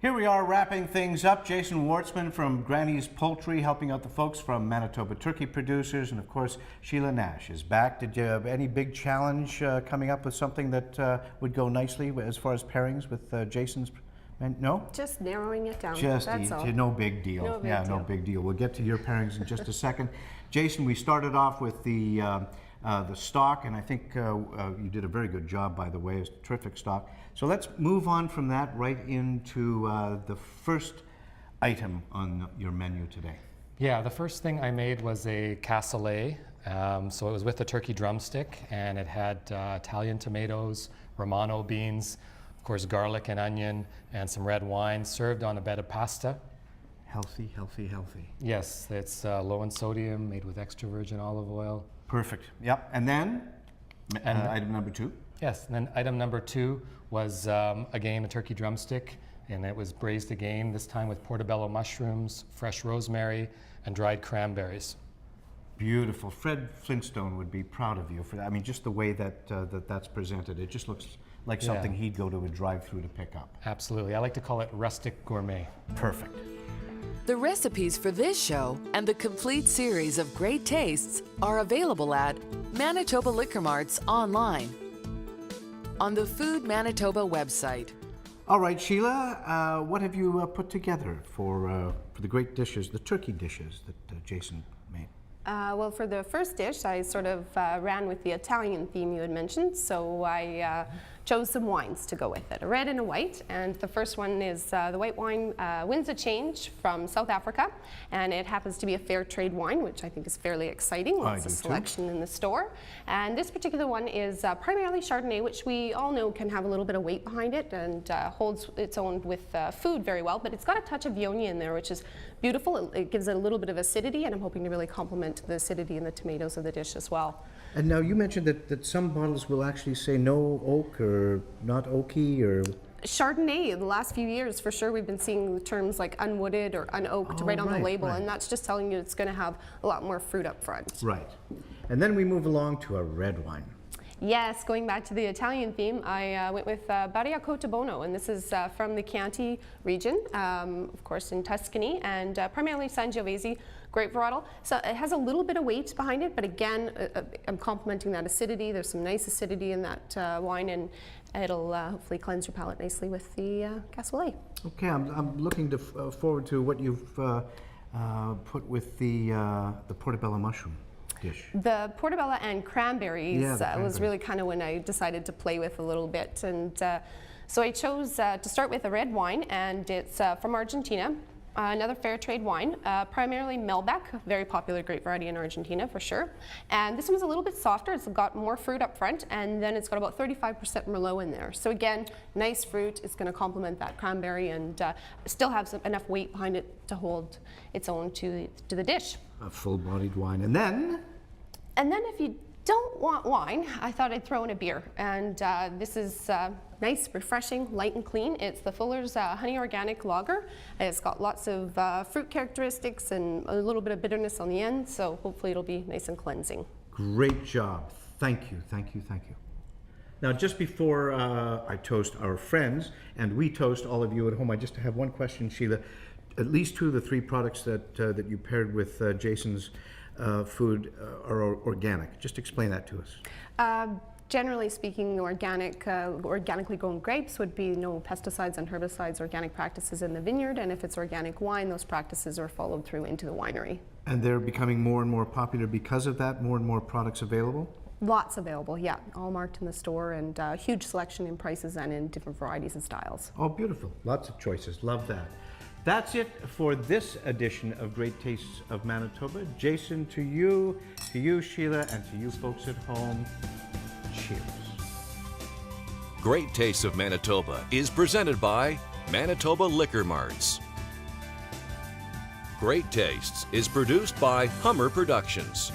Here we are wrapping things up. Jason Wartzman from Granny's Poultry helping out the folks from Manitoba turkey producers, and of course Sheila Nash is back. Did you have any big challenge coming up with something that would go nicely as far as pairings with Jason's? No? Just narrowing it down. Just that's all. no big deal. No big deal. No big deal. We'll get to your pairings in just a second. Jason, we started off with the stock, and I think you did a very good job, by the way. It's terrific stock. So let's move on from that right into the first item on your menu today. Yeah, the first thing I made was a cassoulet. So it was with a turkey drumstick, and it had Italian tomatoes, Romano beans, of course garlic and onion, and some red wine, served on a bed of pasta. Healthy, healthy, healthy. Yes, it's low in sodium, made with extra virgin olive oil. Perfect. Yep. And then item number two. Yes, and then item number two was again a turkey drumstick, and it was braised again, this time with portobello mushrooms, fresh rosemary, and dried cranberries. Beautiful. Fred Flintstone would be proud of you for that. I mean, just the way that that's presented. It just looks like something he'd go to a drive-through to pick up. Absolutely. I like to call it rustic gourmet. Perfect. The recipes for this show and the complete series of great tastes are available at Manitoba Liquor Marts online, on the Food Manitoba website. All right, Sheila, what have you put together for the great dishes, the turkey dishes that Jason made? Well, for the first dish, I sort of ran with the Italian theme you had mentioned, so I chose some wines to go with it, a red and a white. And the first one is the white wine Winds of Change from South Africa, and it happens to be a fair trade wine, which I think is fairly exciting. Lots of selection in the store. And this particular one is primarily Chardonnay, which we all know can have a little bit of weight behind it and holds its own with food very well, but it's got a touch of Viognier in there, which is beautiful. It gives it a little bit of acidity, and I'm hoping to really complement the acidity in the tomatoes of the dish as well. And now you mentioned that some bottles will actually say no oak or not oaky or... Chardonnay, in the last few years, for sure, we've been seeing terms like unwooded or unoaked right on the label, and that's just telling you it's going to have a lot more fruit up front. Right. And then we move along to a red wine. Yes, going back to the Italian theme, I went with Barria Cotabono, and this is from the Chianti region, of course in Tuscany, and primarily Sangiovese grape varietal. So it has a little bit of weight behind it, but again, I'm complementing that acidity. There's some nice acidity in that wine, and it'll hopefully cleanse your palate nicely with the cassoulet. Okay, I'm looking forward to what you've put with the portobello mushroom dish. The portabella and cranberries was really kind of when I decided to play with a little bit, and so I chose to start with a red wine, and it's from Argentina. Another fair trade wine, primarily Malbec, a very popular grape variety in Argentina for sure. And this one's a little bit softer. It's got more fruit up front, and then it's got about 35% Merlot in there. So again, nice fruit. It's going to complement that cranberry and still have enough weight behind it to hold its own to the dish. A full-bodied wine. And then if you don't want wine, I thought I'd throw in a beer. And this is nice, refreshing, light and clean. It's the Fuller's Honey Organic Lager. It's got lots of fruit characteristics and a little bit of bitterness on the end, so hopefully it'll be nice and cleansing. Great job. Thank you, thank you, thank you. Now, just before I toast our friends, and we toast all of you at home, I just have one question, Sheila. At least two of the three products that you paired with Jason's food are organic. Just explain that to us. Generally speaking, organically grown grapes would be no pesticides and herbicides, organic practices in the vineyard, and if it's organic wine, those practices are followed through into the winery. And they're becoming more and more popular because of that, more and more products available? Lots available, yeah, all marked in the store, and huge selection in prices and in different varieties and styles. Oh, beautiful. Lots of choices. Love that. That's it for this edition of Great Tastes of Manitoba. Jason, to you, Sheila, and to you folks at home, cheers. Great Tastes of Manitoba is presented by Manitoba Liquor Marts. Great Tastes is produced by Hummer Productions.